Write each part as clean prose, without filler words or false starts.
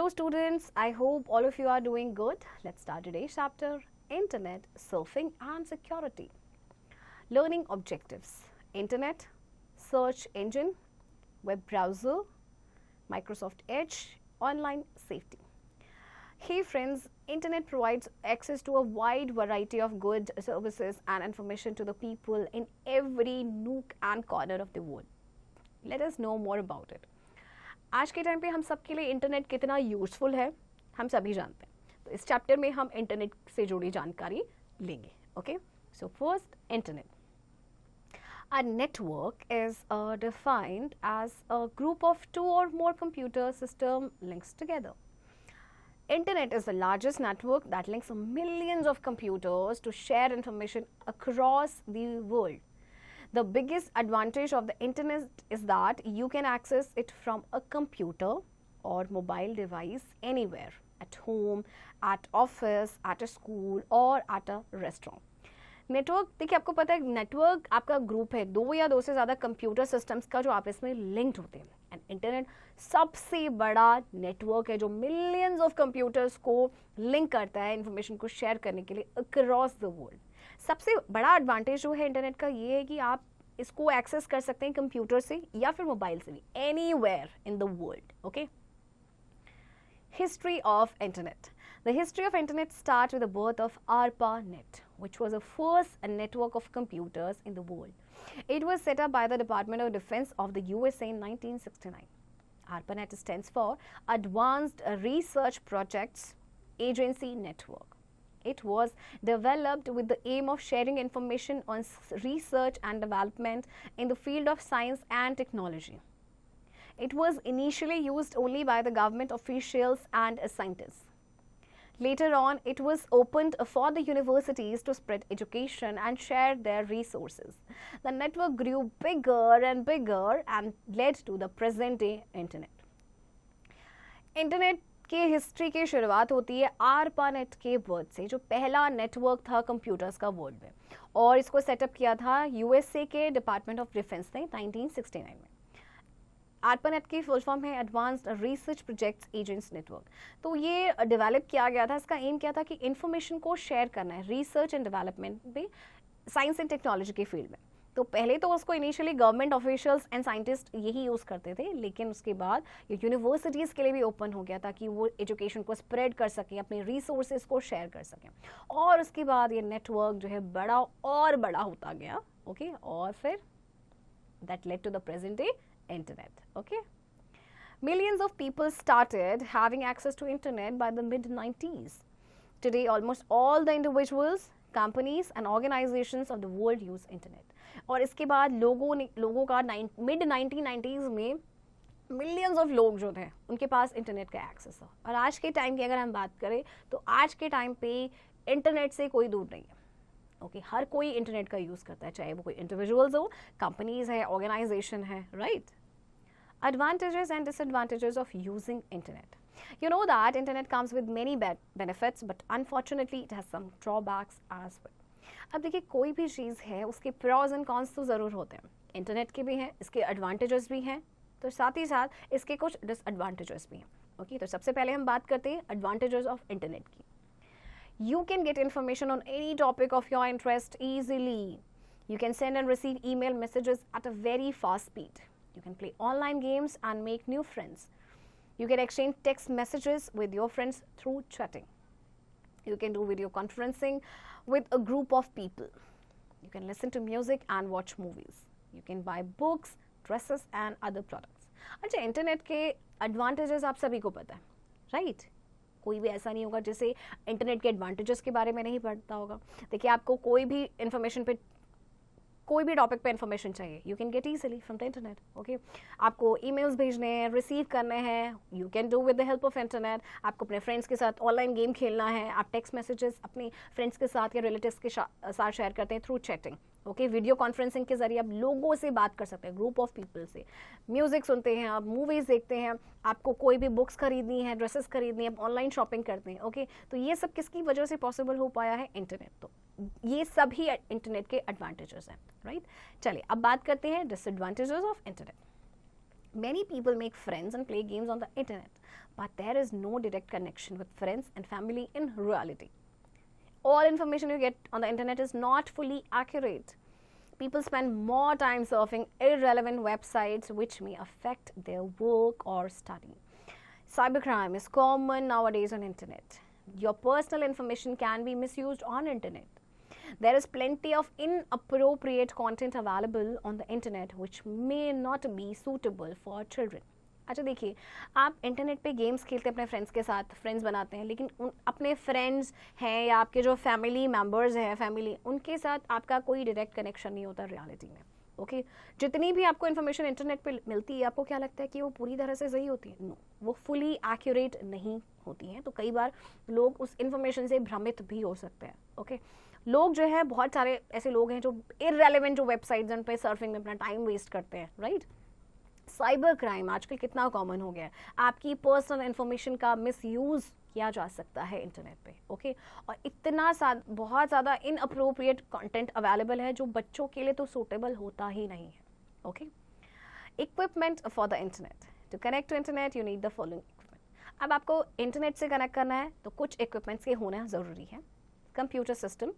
Hello students, I hope all of you are doing good. Let's start today's chapter, Internet, Surfing and Security. Learning objectives, Internet, search engine, web browser, Microsoft Edge, online safety. Hey friends, Internet provides access to a wide variety of goods, services and information to the people in every nook and corner of the world. Let us know more about it. आज के time पे हम सब के लिए internet कितना useful है हम सभी जानते हैं. तो इस चैप्टर में हम इंटरनेट से जुड़ी जानकारी लेंगे. Okay, so first internet. A network is defined as a group of two or more computer system links together. Internet is the largest network that links millions of computers to share information across the world. The biggest advantage of the internet is that you can access it from a computer or mobile device anywhere, at home, at office, at a school or at a restaurant. Network देखिए, आपको पता है network आपका group है दो या दो से ज़्यादा कंप्यूटर सिस्टम्स का जो आपस में लिंक्ड होते हैं. एंड इंटरनेट सबसे बड़ा नेटवर्क है जो मिलियंस ऑफ कंप्यूटर्स को लिंक करता है इंफॉर्मेशन को शेयर करने के लिए अक्रॉस द वर्ल्ड. सबसे बड़ा एडवांटेज जो है इंटरनेट का ये है कि आप इसको एक्सेस कर सकते हैं कंप्यूटर से या फिर मोबाइल से भी, anywhere in the world. Okay, history of internet. The history of internet starts with the birth of ARPANET, which was the first network of computers in the world. It was set up by the Department of Defense of the USA in 1969. ARPANET stands for Advanced Research Projects Agency Network. It was developed with the aim of sharing information on research and development in the field of science and technology. It was initially used only by the government officials and scientists. Later on, it was opened for the universities to spread education and share their resources. The network grew bigger and bigger and led to the present day internet. Internet की history की शुरुआत होती है ARPANET के birth से, जो पहला network था कंप्यूटर्स का वर्ल्ड में, और इसको सेटअप किया था यूएसए के डिपार्टमेंट ऑफ डिफेंस ने 1969 में. ARPANET की फुल फॉर्म है advanced research projects agents network. तो ये डेवलप किया गया था, इसका एम क्या था कि इन्फॉर्मेशन को शेयर करना है रिसर्च एंड डेवलपमेंट में, साइंस एंड टेक्नोलॉजी के फील्ड में. तो पहले तो उसको initially government officials and scientist यही यूज़ करते थे, लेकिन उसके बाद ये यूनिवर्सिटीज़ के लिए भी ओपन हो गया ताकि वो एजुकेशन को स्प्रेड कर सकें, अपने रिसोर्सेज को शेयर कर सकें. और उसके बाद ये नेटवर्क जो है बड़ा और बड़ा होता गया. ओके, और फिर that led to the present day internet. Okay, millions of people started having access to internet by the mid-90s. Today almost all the individuals, companies and organizations of the world use internet. और इसके बाद लोगों का mid 1990s में millions of लोग जो थे उनके पास इंटरनेट का एक्सेस है. और आज के टाइम की अगर हम बात करें तो आज के टाइम पे इंटरनेट से कोई दूर नहीं है. ओके, हर कोई इंटरनेट का यूज़ करता है, चाहे वो कोई इंडिविजुअल्स हो, कंपनीज है, ऑर्गेनाइजेशन है, right. Advantages and disadvantages of using internet. You know that internet comes with many benefits, but unfortunately it has some drawbacks as well. अब देखिए, कोई भी चीज़ है उसके pros and cons तो ज़रूर होते हैं. इंटरनेट के भी हैं, इसके एडवांटेजेस भी हैं, तो साथ ही साथ इसके कुछ डिसएडवांटेजेस भी हैं. ओके, तो सबसे पहले हम बात करते हैं एडवांटेजेस ऑफ इंटरनेट की. You can get information on any topic of your interest easily. You can send and receive email messages at a very fast speed. You can play online games and make new friends. You can exchange text messages with your friends through chatting. You can do video conferencing with a group of people. You can listen to music and watch movies. You can buy books, dresses and other products. अच्छा, internet के advantages आप सभी को पता है, right? कोई भी ऐसा नहीं होगा जिसे इंटरनेट के एडवांटेजेस के बारे में नहीं पढ़ता होगा. देखिए, आपको कोई भी इंफॉर्मेशन पे, कोई भी टॉपिक पे इन्फॉर्मेशन चाहिए, you can get easily from the internet. Okay, आपको ईमेल्स भेजने हैं, रिसीव करने हैं, you can do with the help of internet. आपको अपने फ्रेंड्स के साथ ऑनलाइन गेम खेलना है, आप टेक्स्ट मैसेजेस अपने फ्रेंड्स के साथ या रिलेटिव्स के साथ शेयर करते हैं through chatting. Okay, video conferencing के जरिए आप लोगों से बात कर सकते हैं, ग्रुप ऑफ पीपल से. म्यूजिक सुनते हैं आप, मूवीज देखते हैं, आपको कोई भी बुक्स खरीदनी है, ड्रेसेस खरीदनी है, ऑनलाइन शॉपिंग करते हैं. ओके, तो ये सब किसकी वजह से पॉसिबल हो पाया है? इंटरनेट. तो ये सभी इंटरनेट के एडवांटेजेस हैं, राइट. चलिए अब बात करते हैं disadvantages of internet. Many people make friends and play games on the internet, but there is no direct connection with friends and family in reality. All information you get on the internet is not fully accurate. People spend more time surfing irrelevant websites which may affect their work or study. Cybercrime is common nowadays on internet. Your personal information can be misused on internet. There is plenty of inappropriate content available on the internet which may not be suitable for children. अच्छा देखिए, आप internet पे games खेलते हैं अपने friends के साथ, friends बनाते हैं, लेकिन अपने फ्रेंड्स हैं या आपके जो फैमिली मेम्बर्स हैं, फैमिली, उनके साथ आपका कोई डायरेक्ट कनेक्शन नहीं होता रियलिटी में. ओके जितनी भी आपको इन्फॉर्मेशन इंटरनेट पे मिलती है, आपको क्या लगता है कि वो पूरी तरह से सही होती है? नो, वो फुली एक्यूरेट नहीं होती हैं. तो कई बार लोग उस इन्फॉर्मेशन से भ्रमित भी हो सकते हैं. ओके लोग जो है, बहुत सारे ऐसे लोग हैं जो इररेलेवेंट जो वेबसाइट्स उन पे सर्फिंग में अपना टाइम वेस्ट करते हैं, राइट. साइबर क्राइम आजकल कितना कॉमन हो गया है. आपकी पर्सनल इन्फॉर्मेशन का मिसयूज किया जा सकता है इंटरनेट पे. ओके और इतना बहुत ज़्यादा इनअप्रोप्रिएट कंटेंट अवेलेबल है जो बच्चों के लिए तो सूटेबल होता ही नहीं है. Okay equipment for the internet. To connect to internet you need the following equipment. अब आपको इंटरनेट से कनेक्ट करना है तो कुछ इक्विपमेंट्स के होना ज़रूरी है. Computer system.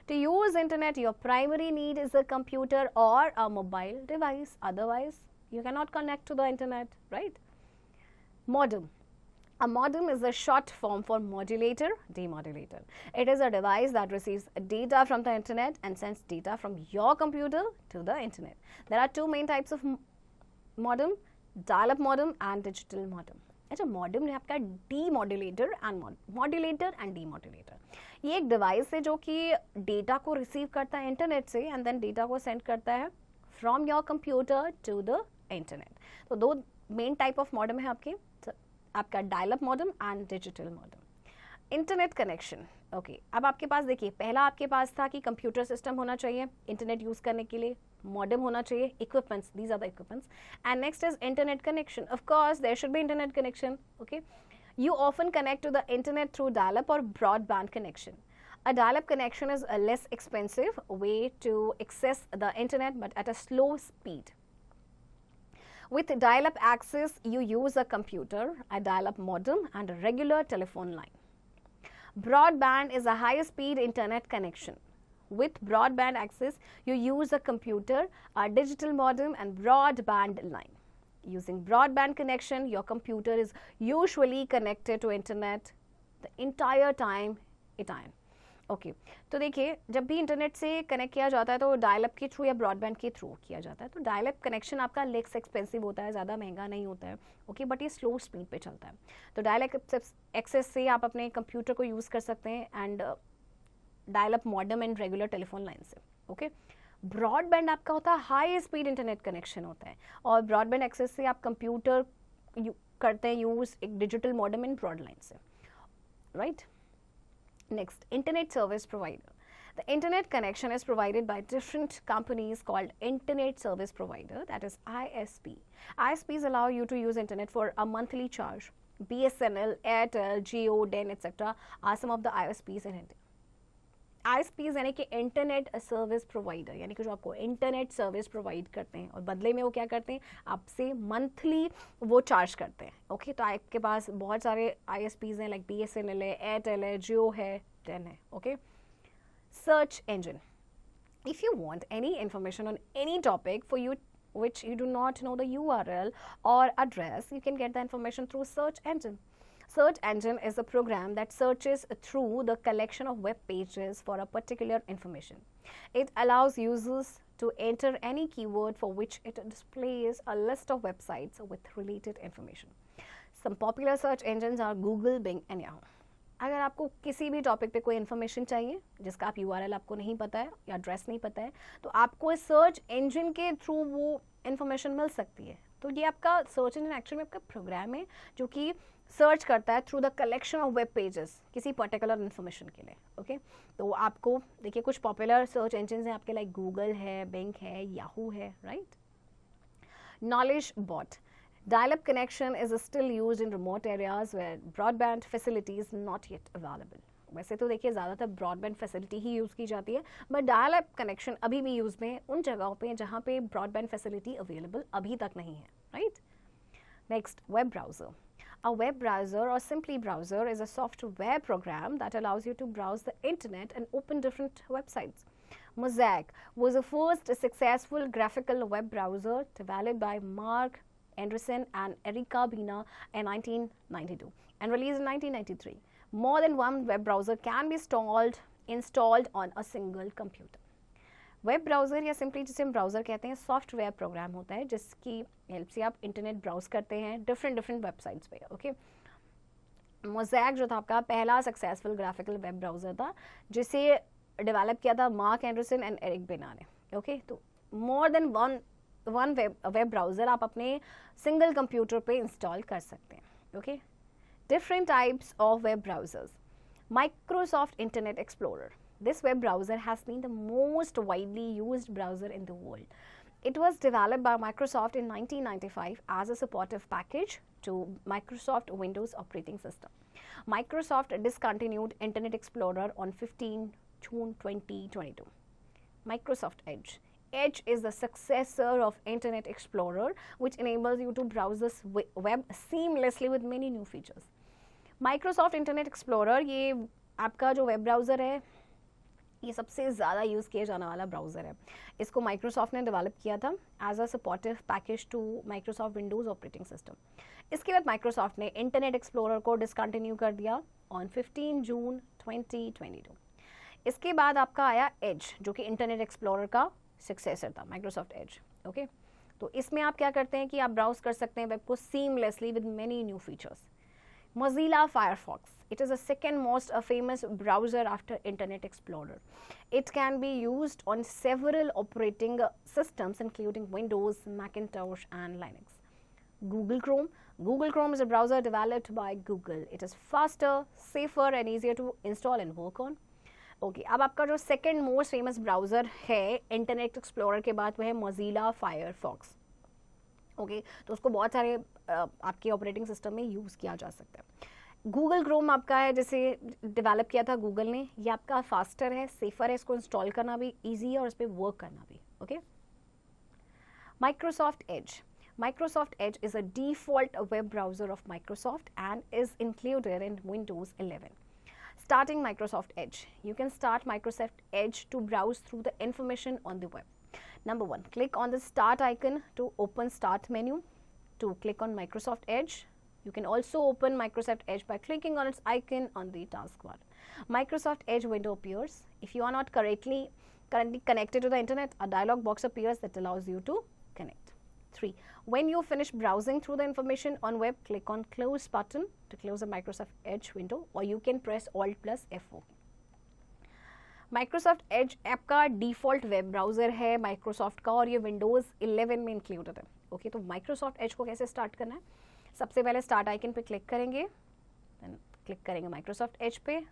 To use internet, your primary need is a computer or a mobile device. Otherwise, you cannot connect to the internet, right? Modem. A modem is a short form for modulator, demodulator. It is a device that receives data from the internet and sends data from your computer to the internet. There are two main types of modem, dial-up modem and digital modem. अच्छा modem ने आपका demodulator and demodulator. ये एक device है जो कि data को receive करता है इंटरनेट से एंड देन डेटा को सेंड करता है from your computer to the internet. तो दो मेन टाइप ऑफ मॉडम है आपका dial up modem and digital modem. Internet connection. Okay अब आपके पास देखिए, पहला आपके पास था कि कंप्यूटर सिस्टम होना चाहिए इंटरनेट यूज़ करने के लिए, modem होना चाहिए, equipments, these are the equipments, and next is internet connection. Of course there should be internet connection. Okay, you often connect to the internet through dial-up or broadband connection. A dial-up connection is a less expensive way to access the internet but at a slow speed. With dial-up access you use a computer, a dial-up modem and a regular telephone line. Broadband is a higher speed internet connection. With broadband access, you use a computer, a digital modem and broadband line. Using broadband connection, your computer is usually connected to internet the entire time it on. Okay तो देखिए, जब भी internet से connect किया जाता है तो dial up के थ्रू या ब्रॉडबैंड के थ्रू किया जाता है. तो डायल अप कनेक्शन आपका लेस एक्सपेंसिव होता है, ज़्यादा महंगा नहीं होता है. ओके बट ये स्लो स्पीड पे चलता है. तो डायल अप एक्सेस से आप अपने कंप्यूटर को यूज़ कर सकते हैं and dial up modem and regular telephone line से. ओके ब्रॉडबैंड आपका होता है हाई स्पीड इंटरनेट कनेक्शन होता है और ब्रॉडबैंड एक्सेस से आप कंप्यूटर करते हैं यूज़ एक digital modem and broad line से, right. Next, internet service provider. The internet connection is provided by different companies called internet service provider, that is ISP. ISPs allow you to use internet for a monthly charge. BSNL, Airtel, Jio, Den, etc. are some of the ISPs in India. ISPs यानी कि internet service provider, यानी कि जो आपको internet service provide करते हैं और बदले में वो क्या करते हैं, आपसे मंथली वो चार्ज करते हैं. ओके तो आपके पास बहुत सारे ISPs हैं, लाइक BSNL है, एयरटेल है, जियो है, डेन है. Okay search engine. If you want any information on any topic for you which you do not know the URL or address, you can get the information through search engine. Search engine is a program that searches through the collection of web pages for a particular information. It allows users to enter any keyword for which it displays a list of websites with related information. Some popular search engines are Google, Bing and Yahoo. अगर आपको किसी भी topic पे कोई information चाहिए जिसका आप URL आपको नहीं पता है या एड्रेस नहीं पता है, तो आपको इस सर्च इंजन के थ्रू वो इन्फॉर्मेशन मिल सकती है. तो ये आपका सर्च इंजन एक्चुअली में आपका प्रोग्राम है जो कि सर्च करता है through the collection of web pages किसी पर्टिकुलर इन्फॉर्मेशन के लिए. ओके तो आपको देखिए कुछ पॉपुलर सर्च इंजन हैं आपके, लाइक गूगल है, बिंग है, याहू है, right. Knowledge bot. Dial-up connection is still used in remote areas where broadband facility is not yet available. वैसे तो देखिए ज़्यादातर ब्रॉडबैंड फैसिलिटी ही यूज़ की जाती है, बट डायल अप कनेक्शन अभी भी यूज़ में उन जगहों पे जहाँ पे ब्रॉडबैंड फैसिलिटी अवेलेबल अभी तक नहीं है, right. Next, web browser. A web browser or simply browser is a software program that allows you to browse the internet and open different websites. Mosaic was the first successful graphical web browser developed by Mark Anderson and Erica Bina in 1992 and released in 1993. More than one web browser can be installed on a single computer. Web browser या simply जिसे हम browser कहते हैं software program होता है जिसकी help से आप इंटरनेट ब्राउज़ करते हैं डिफरेंट वेबसाइट्स पे. ओके, मोज़ैक जो था आपका पहला सक्सेसफुल ग्राफिकल वेब ब्राउज़र था जिसे डेवलप किया था मार्क एंडरसन एंड एरिक बिना ने. ओके, तो more than one web browser आप अपने सिंगल कंप्यूटर पे इंस्टॉल कर सकते हैं. Okay, different types of web browsers. Microsoft Internet Explorer. This web browser has been the most widely used browser in the world. It was developed by Microsoft in 1995 as a supportive package to Microsoft Windows operating system. Microsoft discontinued Internet Explorer on 15 June 2022. Microsoft Edge. Edge is the successor of Internet Explorer, which enables you to browse the web seamlessly with many new features. Microsoft Internet Explorer ये आपका जो web browser है ये सबसे ज़्यादा use किया जाने वाला ब्राउज़र है. इसको माइक्रोसॉफ्ट ने डेवलप किया था as a supportive package to Microsoft Windows operating system. इसके बाद माइक्रोसॉफ्ट ने इंटरनेट एक्सप्लोरर को डिसकंटिन्यू कर दिया ऑन 15 जून 2022. इसके बाद आपका आया एज जो कि इंटरनेट एक्सप्लोरर का सक्सेसर था, माइक्रोसॉफ्ट एज. ओके, तो इसमें आप क्या करते हैं कि आप ब्राउज कर सकते हैं वेब को seamlessly with many new features. Mozilla Firefox. It is the second most famous browser after Internet Explorer. It can be used on several operating systems including Windows, Macintosh and Linux. Google Chrome. Google Chrome is a browser developed by Google. It is faster, safer and easier to install and work on. Okay, अब आपका जो second most famous browser है Internet Explorer के बाद वह है Mozilla Firefox. Okay, तो उसको बहुत सारे आपके ऑपरेटिंग सिस्टम में यूज़ किया जा सकता है. गूगल क्रोम आपका है जिसे डेवलप किया था गूगल ने. ये आपका फास्टर है, सेफर है, इसको इंस्टॉल करना भी इजी है और इस पर वर्क करना भी. Okay, Microsoft Edge. Microsoft Edge is a default web browser of Microsoft and is included in Windows 11. Starting Microsoft Edge. You can start Microsoft Edge to browse through the information on the web. Number 1, click on the start icon to open start menu. 2, click on Microsoft Edge. You can also open Microsoft Edge by clicking on its icon on the taskbar. Microsoft Edge window appears. If you are not currently connected to the internet, a dialog box appears that allows you to connect. 3, when you finish browsing through the information on web, click on close button to close the Microsoft Edge window, or you can press Alt plus F4. Microsoft Edge app का default web browser है Microsoft का और ये Windows 11 में included है. Okay, तो Microsoft Edge को कैसे स्टार्ट करना है? सबसे पहले स्टार्ट आइकन पे क्लिक करेंगे, देन क्लिक करेंगे माइक्रोसॉफ्ट एज पे.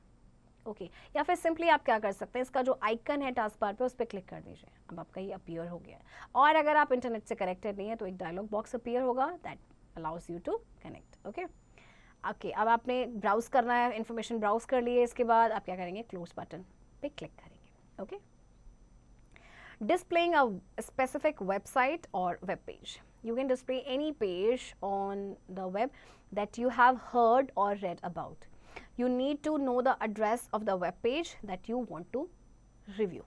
ओके, या फिर सिंपली आप क्या कर सकते हैं, इसका जो आइकन है टास्क बार पे उस पर क्लिक कर दीजिए. अब आपका ये अपीयर हो गया है. और अगर आप इंटरनेट से कनेक्टेड नहीं है तो एक डायलॉग बॉक्स अपीयर होगा that allows you to connect. Okay, अब आपने ब्राउज़ करना है, इन्फॉर्मेशन ब्राउज़ कर लिए, इसके बाद आप क्या करेंगे, क्लोज बटन पे क्लिक करेंगे. Okay, displaying a specific website or web page. You can display any page on the web that you have heard or read about. You need to know the address of the web page that you want to review.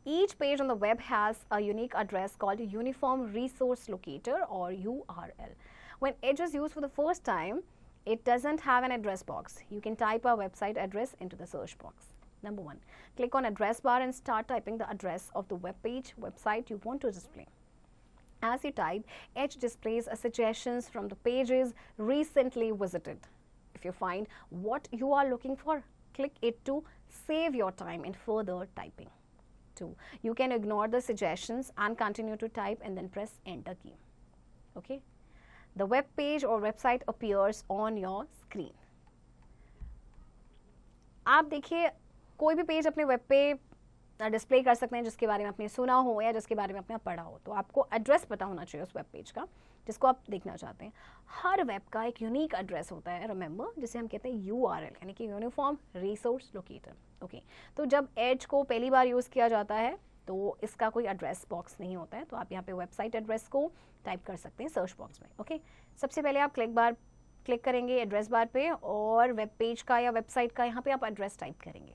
Each page on the web has a unique address called Uniform Resource Locator or URL. When Edge is used for the first time, it doesn't have an address box. You can type a website address into the search box. Number 1, click on address bar and start typing the address of the website you want to display. As you type, Edge displays suggestions from the pages recently visited. If you find what you are looking for, click it to save your time in further typing. 2, you can ignore the suggestions and continue to type and then press enter key. Okay, the web page or website appears on your screen. आप देखिए कोई भी page अपने web पे display कर सकते हैं जिसके बारे में आपने सुना हो या जिसके बारे में आपने पढ़ा हो. तो आपको एड्रेस पता होना चाहिए उस वेब पेज का जिसको आप देखना चाहते हैं. हर वेब का एक यूनिक एड्रेस होता है, रिमेंबर, जिसे हम कहते हैं URL यानी कि यूनिफॉर्म रिसोर्स लोकेटर. ओके, तो जब एज को पहली बार यूज़ किया जाता है तो इसका कोई एड्रेस बॉक्स नहीं होता है, तो आप यहाँ पे वेबसाइट एड्रेस को टाइप कर सकते हैं सर्च बॉक्स में। ओके, सबसे पहले आप क्लिक करेंगे एड्रेस बार पे और वेब पेज का या वेबसाइट का यहाँ पे आप एड्रेस टाइप करेंगे।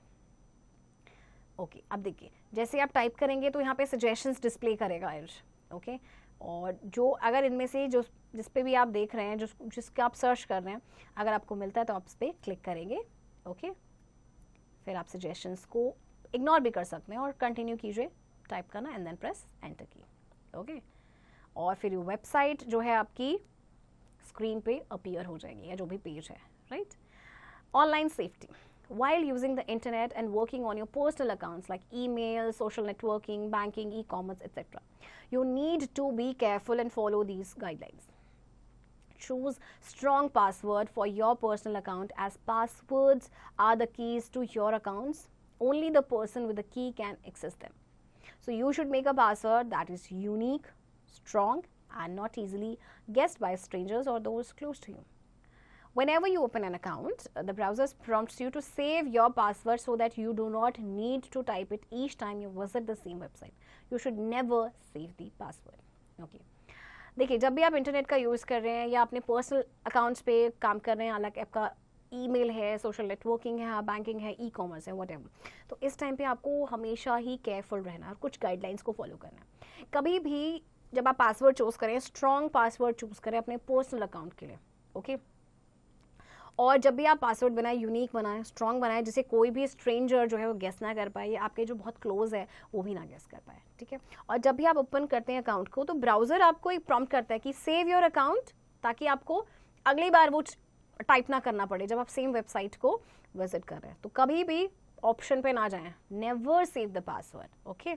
ओके, अब देखिए जैसे आप टाइप करेंगे तो यहाँ पे सजेशंस डिस्प्ले करेगा एज। ओके, और जो अगर इनमें से जो जिस पे भी आप देख रहे हैं, जिसका आप सर्च कर रहे हैं, अगर आपको मिलता है तो आप उस पर क्लिक करेंगे। ओके, फिर आप सजेशंस को इग्नोर भी कर सकते हैं और कंटिन्यू कीजिए टाइप करना एंड देन प्रेस एंटर की। ओके, और फिर वेबसाइट जो है आपकी स्क्रीन पे अपीयर हो जाएगी या जो भी पेज है, right. Online safety while using the internet and working on your personal accounts like email, social networking, banking, e-commerce, etc. You need to be careful and follow these guidelines. Choose strong password for your personal account as passwords are the keys to your accounts. Only the person with the key can access them. So you should make a password that is unique, strong and not easily guessed by strangers or those close to you. Whenever you open an account, the browser prompts you to save your password so that you do not need to type it each time you visit the same website. You should never save the password. Okay. देखिए, जब भी आप internet का use कर रहे हैं या अपने पर्सनल अकाउंट्स पे काम कर रहे हैं, हालांकि आपका ईमेल है, सोशल नेटवर्किंग है, बैंकिंग है, ई कॉमर्स है, व्हाटएवर, तो इस टाइम पे आपको हमेशा ही केयरफुल रहना है और कुछ गाइडलाइंस को फॉलो करना है। कभी भी जब आप पासवर्ड चूज़ करें, स्ट्रॉन्ग पासवर्ड चूज़ करें अपने पर्सनल अकाउंट के लिए। ओके, और जब भी आप पासवर्ड बनाएं, यूनिक बनाएं, स्ट्रॉन्ग बनाएं, जिसे कोई भी स्ट्रेंजर जो है वो गेस ना कर पाए, या आपके जो बहुत क्लोज है वो भी ना गेस कर पाए, ठीक है। और जब भी आप ओपन करते हैं अकाउंट को, तो ब्राउज़र आपको एक प्रॉम्प्ट करता है कि सेव योर अकाउंट, ताकि आपको अगली बार वो टाइप ना करना पड़े जब आप सेम वेबसाइट को विजिट कर रहे हैं। तो कभी भी ऑप्शन पे ना जाएं, never save the password. Okay,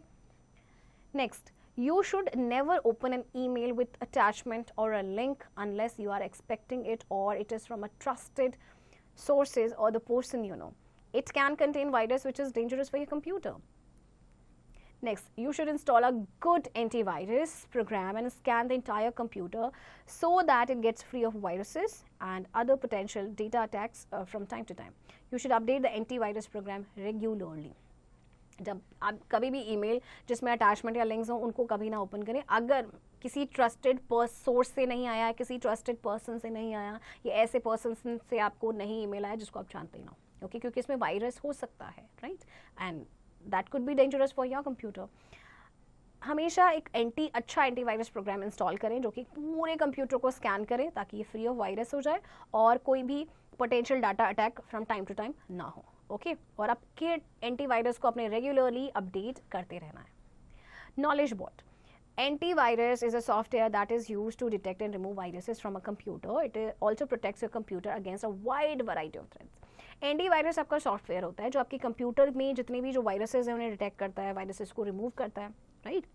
next, you should never open an email with attachment or a link unless you are expecting it or it is from a trusted sources or the person you know. It can contain virus which is dangerous for your computer. Next, you should install a good antivirus program and scan the entire computer so that it gets free of viruses and other potential data attacks from time to time. You should update the antivirus program regularly. जब आप कभी भी email जिसमें attachment या links हों उनको कभी ना ओपन करें अगर किसी ट्रस्टेड सोर्स से नहीं आया, किसी ट्रस्टेड पर्सन से नहीं आया, या ऐसे पर्सन से आपको नहीं ईमेल आया जिसको आप जानते ना हो। ओके, क्योंकि इसमें वायरस हो सकता है, right, and that could be dangerous for your computer. हमेशा एक अच्छा एंटीवायरस प्रोग्राम इंस्टॉल करें जो कि पूरे कंप्यूटर को स्कैन करे ताकि ये फ्री ऑफ वायरस हो जाए और कोई भी potential data attack from time to time ना हो। ओके, और आपके एंटीवायरस को अपने रेगुलरली अपडेट करते रहना है। Knowledge bot antivirus is a software that is used to detect and remove viruses from a computer. It also protects your computer against a wide variety of threats. Antivirus आपका software होता है जो आपके computer में जितने भी जो viruses हैं उन्हें डिटेक्ट करता है, वायरसेस को रिमूव करता है, राइट,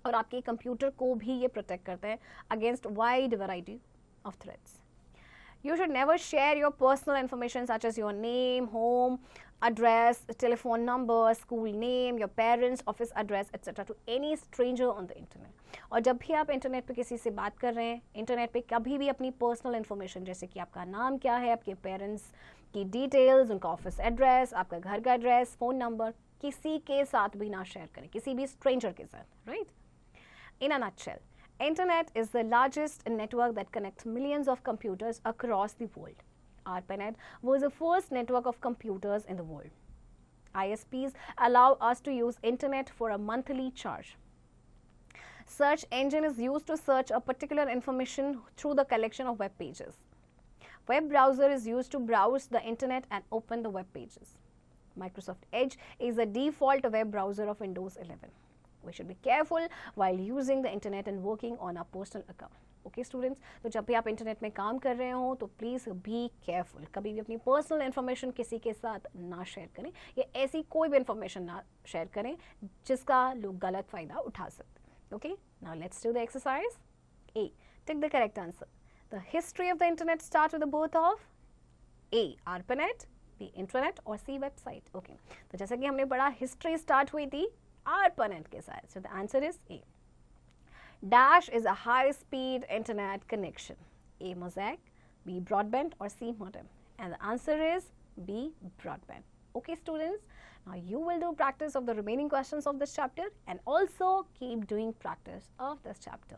और आपके कंप्यूटर को भी ये प्रोटेक्ट करता है against wide variety of threats. You should never share your personal information such as your name, home, address, telephone number, school name, your parents, office address, etc. to any stranger on the internet. और जब भी आप internet पे किसी से बात कर रहे हैं, इंटरनेट पे कभी भी अपनी पर्सनल इन्फॉर्मेशन जैसे कि आपका नाम क्या है, आपके पेरेंट्स की डिटेल्स, उनका ऑफिस एड्रेस, आपका घर का एड्रेस, फ़ोन नंबर, किसी के साथ भी ना शेयर करें, किसी भी स्ट्रेंजर के साथ, right. In a nutshell, Internet is the largest network that connects millions of computers across the world. ARPANET was the first network of computers in the world. ISPs allow us to use Internet for a monthly charge. Search engine is used to search a particular information through the collection of web pages. Web browser is used to browse the Internet and open the web pages. Microsoft Edge is the default web browser of Windows 11. We should be careful while using the internet and working on our personal account. Okay students, तो जब भी आप internet में काम कर रहे हो तो प्लीज़ बी केयरफुल, कभी भी अपनी पर्सनल इन्फॉर्मेशन किसी के साथ ना शेयर करें या ऐसी कोई भी इन्फॉर्मेशन ना शेयर करें जिसका लोग गलत फ़ायदा उठा सकते हैं. Okay, now let's do the exercise. A, tick the correct answer. The history of the internet start with the birth of A, ARPANET, B, internet और C, वेबसाइट. ओके, तो जैसा कि हमने पढ़ा हिस्ट्री स्टार्ट हुई थी ARPANET के साथ. So the answer is A. Dash is a high-speed internet connection. A, mosaic, B, broadband or C, modem. And the answer is B, broadband. Okay, students, now you will do practice of the remaining questions of this chapter and also keep doing practice of this chapter.